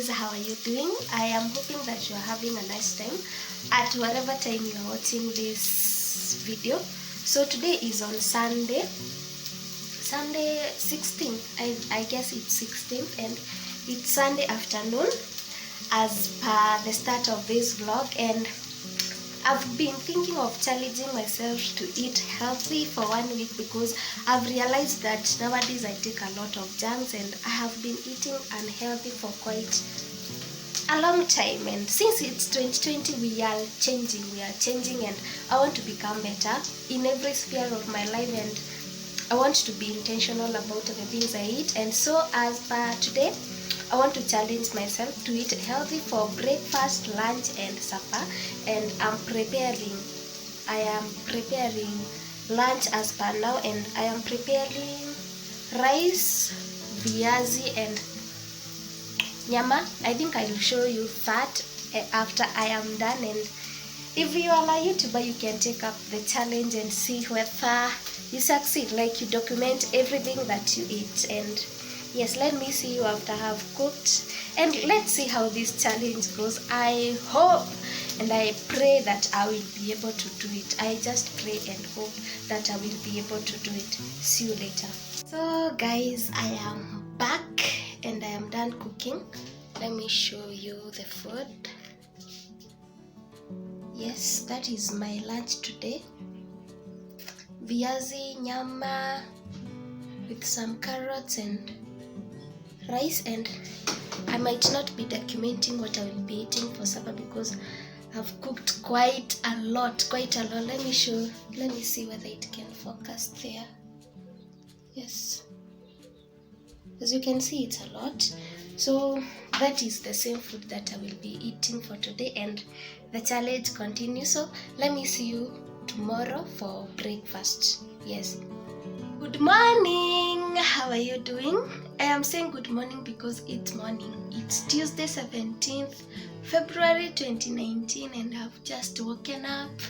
guys, how are you doing? I am hoping that you are having a nice time at whatever time you are watching this video. So today is on Sunday 16th. I guess it's 16th, and it's Sunday afternoon as per the start of this vlog. And I've been thinking of challenging myself to eat healthy for 1 week, because I've realized that nowadays I take a lot of junks and I have been eating unhealthy for quite a long time. And since it's 2020, we are changing, and I want to become better in every sphere of my life, and I want to be intentional about the things I eat. And so as per today, I want to challenge myself to eat healthy for breakfast, lunch and supper. And I am preparing lunch as per now, and I am preparing rice, viazi and nyama. I think I will show you that after I am done. And if you are a YouTuber, you can take up the challenge and see whether you succeed, like you document everything that you eat. And yes, let me see you after I have cooked, and let's see how this challenge goes. I hope and I pray that I will be able to do it. I just pray and hope that I will be able to do it. See you later. So guys, I am back and I am done cooking. Let me show you the food. Yes, that is my lunch today. Viazi, nyama with some carrots and rice. And I might not be documenting what I will be eating for supper because I've cooked quite a lot. Let me see whether it can focus there. Yes, as you can see, it's a lot. So that is the same food that I will be eating for today, and the challenge continues. So let me see you tomorrow for breakfast. Yes. Good morning. How are you doing? I am saying good morning because it's morning. It's Tuesday 17th February 2019, and I've just woken up.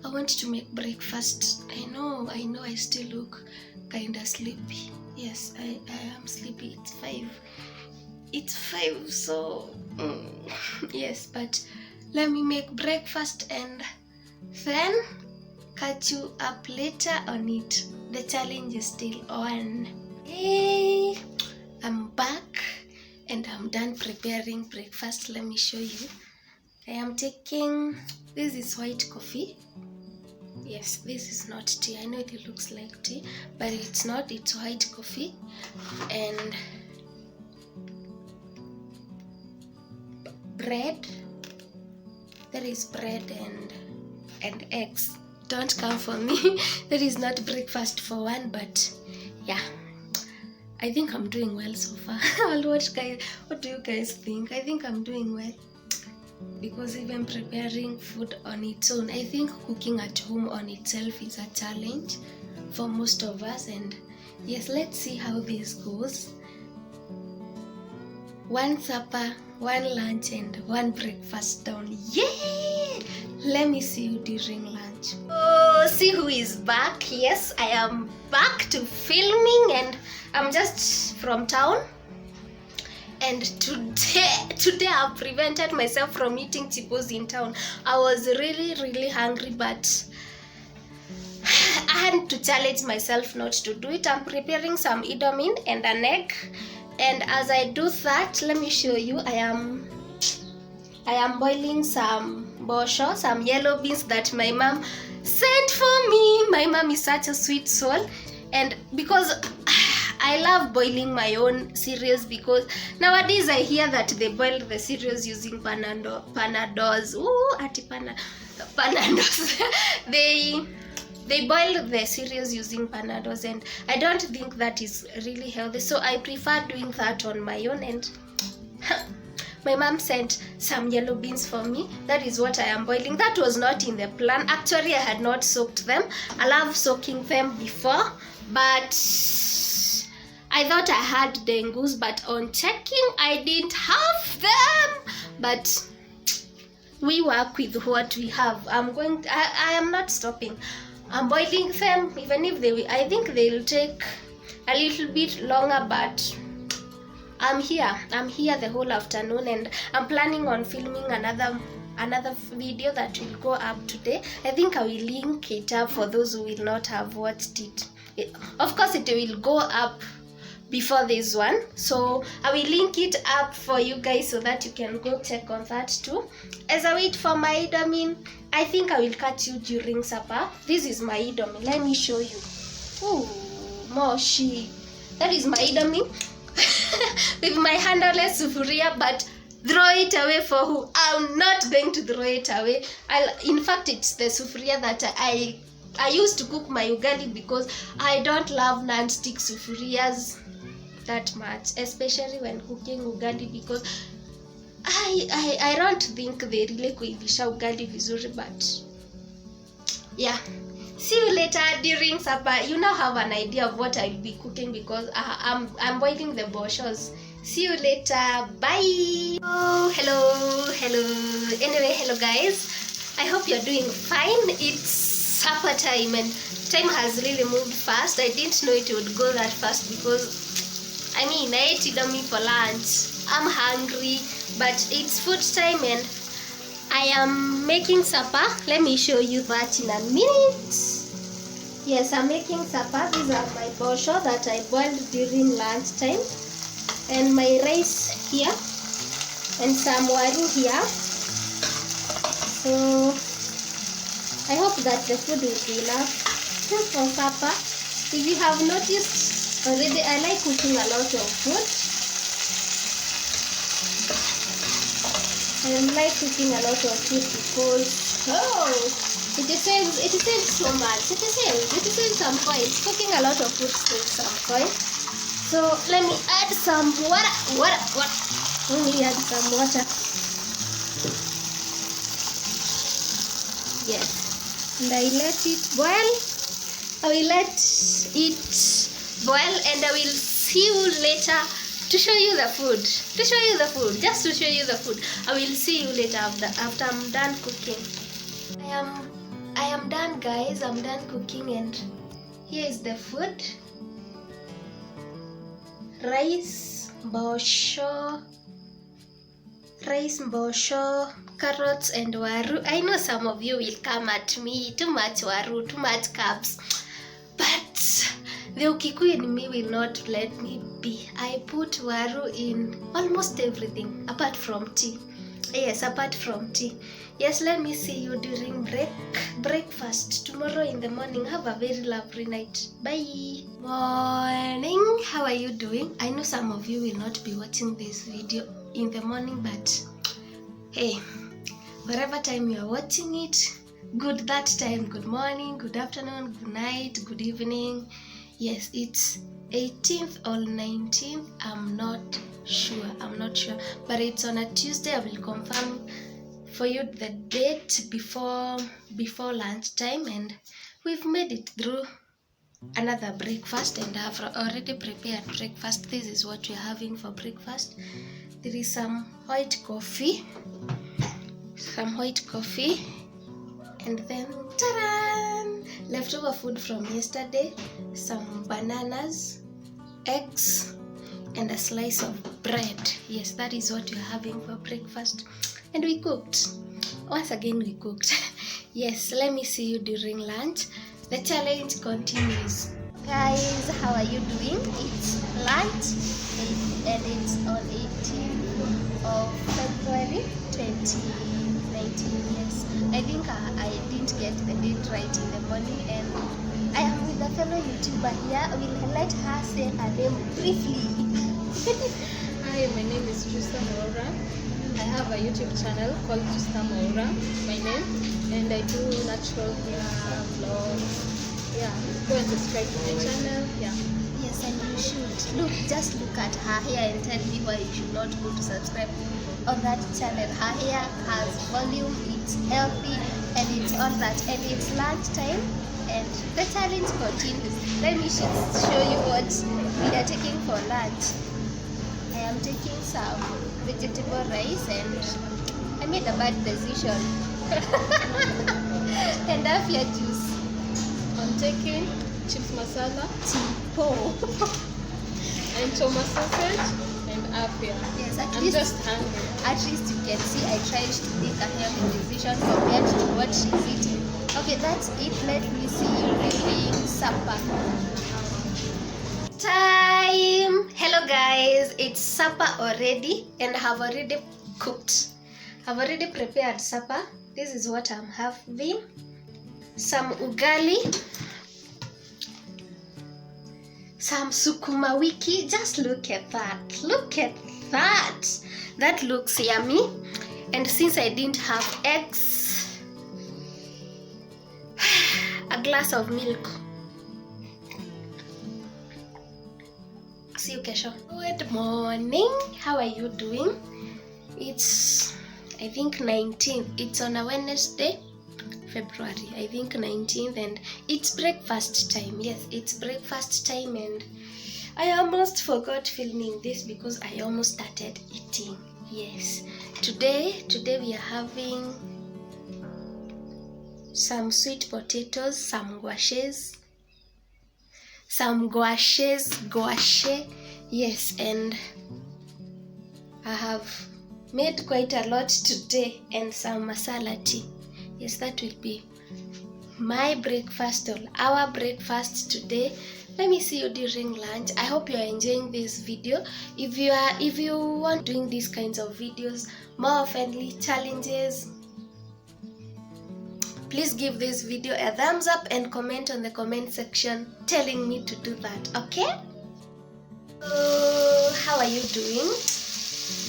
I want to make breakfast. I know I still look kinda sleepy. Yes, I am sleepy. It's 5, so yes, but let me make breakfast and then catch you up later on it. The challenge is still on. Hey, I'm back and I'm done preparing breakfast. Let me show you. I am taking, this is white coffee. Yes, this is not tea. I know it looks like tea, but it's not. It's white coffee. And bread. There is bread and eggs. Don't come for me. That is not breakfast for one, but yeah, I think I'm doing well so far. What do you guys think? I think I'm doing well, because even preparing food on its own, I think cooking at home on itself is a challenge for most of us. And yes, let's see how this goes. 1 supper, 1 lunch and 1 breakfast down. Yay! Let me see you during lunch. Oh, see who is back. Yes, I am back to filming, and I'm just from town. And today I've prevented myself from eating chipos in town. I was really hungry, but I had to challenge myself not to do it. I'm preparing some idomine and an egg, and as I do that, let me show you. I am boiling some bosho, some yellow beans that my mom sent for me. My mom is such a sweet soul, and because I love boiling my own cereals, because nowadays I hear that they boil the cereals using panados. Ooh, panados. They boil the cereals using panados, and I don't think that is really healthy. So I prefer doing that on my own, and my mom sent some yellow beans for me. That is what I am boiling. That was not in the plan. Actually, I had not soaked them. I love soaking them before, but I thought I had dengus, but on checking, I didn't have them. But we work with what we have. I am not stopping. I'm boiling them, even if I think they'll take a little bit longer, but I'm here the whole afternoon, and I'm planning on filming another video that will go up today. I think I will link it up for those who will not have watched it. Of course it will go up before this one, so I will link it up for you guys so that you can go check on that too. As I wait for my Indomie, I think I will catch you during supper. This is my Indomie. Let me show you. Ooh, moshi. That is my Indomie with my handleless sufuria, but throw it away for who? I'm not going to throw it away. In fact, it's the sufuria that I used to cook my ugali, because I don't love non-stick sufurias that much, especially when cooking ugali, because I don't think they really kuivisha ugali vizuri. But yeah, see you later during supper. You now have an idea of what I'll be cooking, because I'm boiling the boshos. See you later. Bye. Oh, hello. Anyway, hello guys. I hope you're doing fine. It's supper time, and time has really moved fast. I didn't know it would go that fast, because I ate Indomie for lunch. I'm hungry, but it's food time and I am making supper. Let me show you that in a minute. Yes, I'm making supper. These are my bosho that I boiled during lunch time, and my rice here, and some waru here. So I hope that the food will be enough for supper. If you have noticed already, I like cooking a lot of food. I like cooking a lot of food because it saves so much. It saves some coins. Cooking a lot of food saves some coins. So let me add some water. Let me add some water. Yes, and I let it boil. I will let it boil, and I will see you later to show you the food. Just to show you the food. I will see you later after I'm done cooking. I am done, guys. I'm done cooking, and here is the food. Rice, bosho, carrots, and waru. I know some of you will come at me, too much waru, too much carbs, but the Ukikuyu in me will not let me be. I put waru in almost everything apart from tea. Yes, apart from tea. Yes, let me see you during breakfast tomorrow in the morning. Have a very lovely night. Bye. Morning. How are you doing? I know some of you will not be watching this video in the morning, but hey, whatever time you are watching it, good that time. Good morning, good afternoon, good night, good evening. Yes, it's 18th or 19th. I'm not sure, but it's on a Tuesday. I will confirm for you the date before lunchtime, and we've made it through another breakfast, and I've already prepared breakfast. This is what we're having for breakfast. There is some white coffee, and then ta-da! Leftover food from yesterday, some bananas, eggs, and a slice of bread. Yes, that is what we're having for breakfast. And we cooked. Once again, we cooked. Yes, let me see you during lunch. The challenge continues. Guys, how are you doing? It's lunch, and it's on 18th of February 2019. Yes, I think I didn't get the date right in the morning, and I am with a fellow YouTuber here. Will let her say her name briefly. Hi, my name is Trista Maura. I have a YouTube channel called Trista Maura, my name, and I do natural hair vlogs. Yeah, go and subscribe to my channel. Yeah. Yes, and you should. Just look at her hair and tell me why you should not go to subscribe on that channel. Her hair has volume, it's healthy, and it's all that. And it's lunchtime, and the challenge continues. Let me show you what we are taking for lunch. I am taking some vegetable rice, and I made a bad decision. And afya juice. I'm taking chips masala, Tipo. and choma sausage, and afya. Yes, at I'm least just hungry. at least you can see I tried to make a healthy decision compared to what she's eating. Okay, that's it. Let me see you reading supper. Time. Hello guys, it's supper already and I have already cooked. I've already prepared supper. This is what I'm having. Some ugali, some sukuma wiki. Just look at that. Look at that. That looks yummy. And since I didn't have eggs, a glass of milk. See you kesho. Good morning. How are you doing? It's I think 19th. It's on a Wednesday, February. I think 19th, and it's breakfast time. Yes, it's breakfast time, and I almost forgot filming this because I almost started eating. Yes. Today we are having some sweet potatoes, some gouaches. Gouache. Yes, and I have made quite a lot today, and some masala tea. Yes, that will be my breakfast or our breakfast today. Let me see you during lunch. I hope you are enjoying this video. If you want doing these kinds of videos more oftenly, challenges, please give this video a thumbs up and comment on the comment section telling me to do that, okay? How are you doing?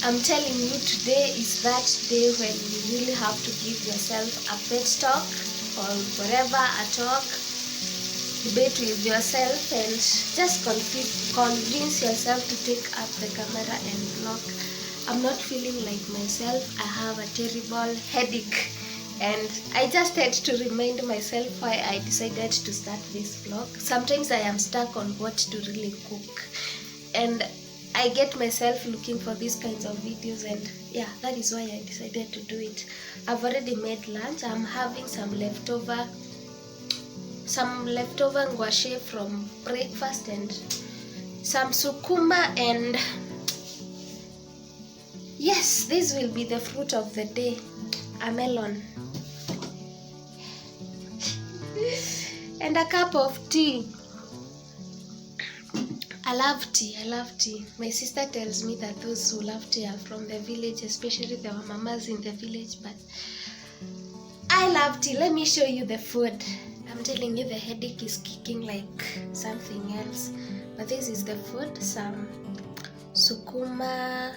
I'm telling you, today is that day when you really have to give yourself a pet talk or whatever, a talk, debate with yourself, and just convince yourself to take up the camera and vlog. I'm not feeling like myself. I have a terrible headache, and I just had to remind myself why I decided to start this vlog. Sometimes I am stuck on what to really cook, and I get myself looking for these kinds of videos, and yeah, that is why I decided to do it. I've already made lunch. I'm having some leftover ngwashe from breakfast and some sukuma, and yes, this will be the fruit of the day, a melon. And a cup of tea. I love tea. My sister tells me that those who love tea are from the village, especially the mamas in the village, but I love tea. Let me show you the food. I'm telling you, the headache is kicking like something else. But this is the food. Some sukuma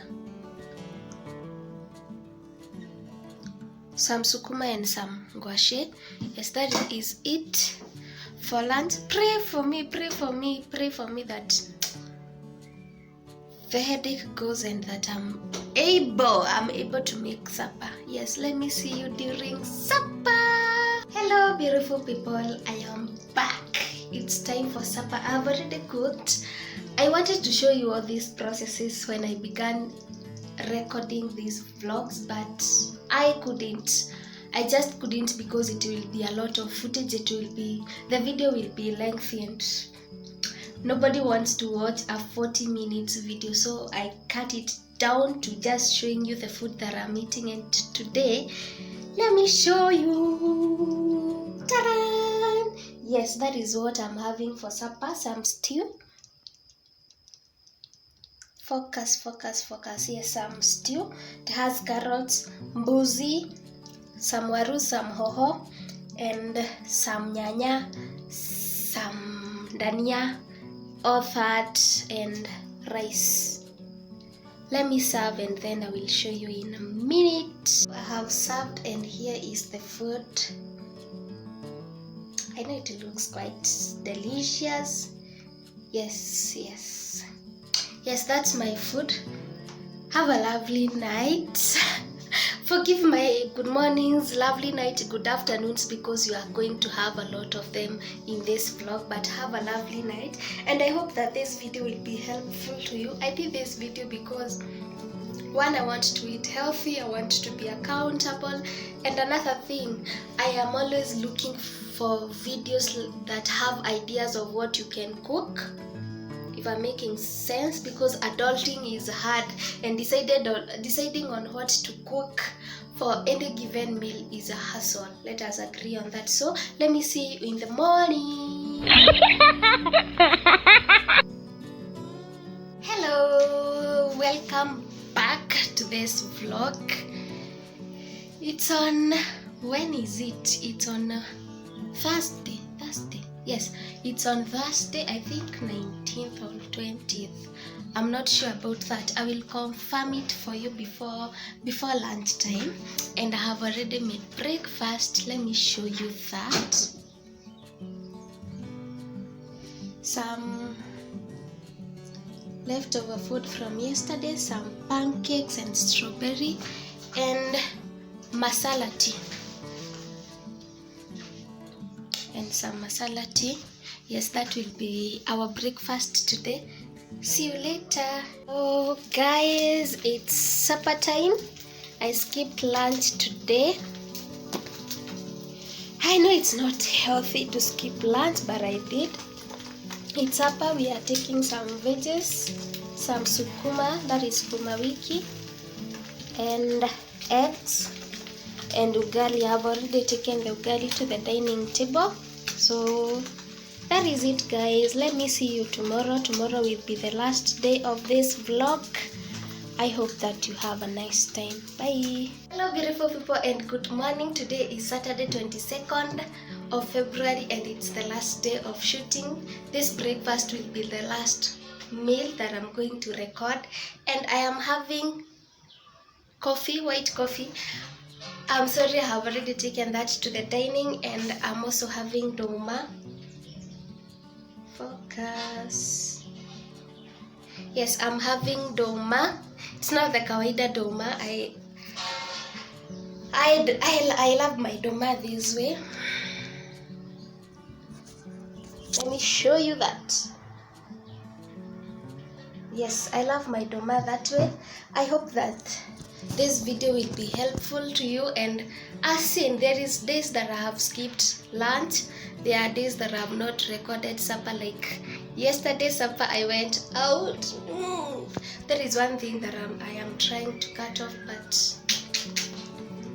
and some gouache. Yes, that is it for lunch. Pray for me that the headache goes and that I'm able to make supper. Yes, let me see you during supper. Hello beautiful people, I am back. It's time for supper. I've already cooked. I wanted to show you all these processes when I began recording these vlogs, but I just couldn't because it will be a lot of footage. The video will be lengthy and nobody wants to watch a 40 minutes video, so I cut it down to just showing you the food that I'm eating. And today, let me show you. Ta-da! Yes, that is what I'm having for supper. Some stew. Focus. Yes, some stew. It has carrots, mbuzi, some waru, some hoho, and some nyanya, some dania, all that, and rice. Let me serve and then I will show you in a minute. I have served and here is the food. I know it looks quite delicious. Yes, that's my food. Have a lovely night. Forgive my good mornings, lovely night, good afternoons, because you are going to have a lot of them in this vlog, but have a lovely night. And I hope that this video will be helpful to you. I did this video because one, I want to eat healthy, I want to be accountable, and another thing, I am always looking for videos that have ideas of what you can cook if I'm making sense, because adulting is hard, and deciding on what to cook for any given meal is a hassle. Let us agree on that. So let me see you in the morning. Hello, welcome back to this vlog. It's on, when is it? It's on Thursday. Yes, it's on Thursday, I think 19th or 20th. I'm not sure about that. I will confirm it for you before lunchtime. And I have already made breakfast. Let me show you that. Some leftover food from yesterday, some pancakes and strawberry, and masala tea. And some masala tea. Yes, that will be our breakfast today. See you later. Oh guys, it's supper time. I skipped lunch today. I know it's not healthy to skip lunch, but I did. It's supper. We are taking some veggies, some sukuma, that is sukuma wiki, and eggs, and ugali. I have already taken the ugali to the dining table. So that is it, guys. Let me see you tomorrow. Tomorrow will be the last day of this vlog. I hope that you have a nice time. Bye. Hello beautiful people, and good morning. Today is Saturday 22nd of February, and it's the last day of shooting. This breakfast will be the last meal that I'm going to record, and I am having coffee, white coffee. I'm sorry, I have already taken that to the dining, and I'm also having doma. Focus. Yes, I'm having doma. It's not the kawaida doma. I love my doma this way. Let me show you that. Yes, I love my doma that way. I hope that this video will be helpful to you. And as seen, there is days that I have skipped lunch. There are days that I have not recorded supper, like yesterday's supper I went out. That is one thing that I am trying to cut off, but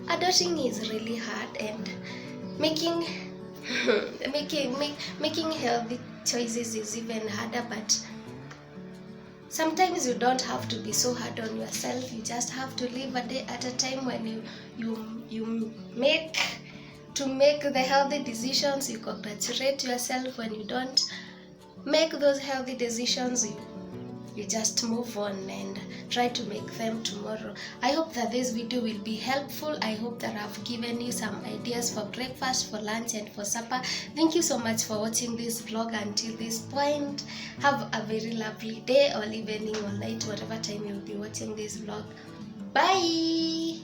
adulting is really hard, and making healthy choices is even harder. But sometimes you don't have to be so hard on yourself. You just have to live a day at a time. When you make the healthy decisions, you congratulate yourself. When you don't make those healthy decisions, you just move on and try to make them tomorrow. I hope that this video will be helpful. I hope that I've given you some ideas for breakfast, for lunch, and for supper. Thank you so much for watching this vlog until this point. Have a very lovely day, or evening, or night, whatever time you'll be watching this vlog. Bye.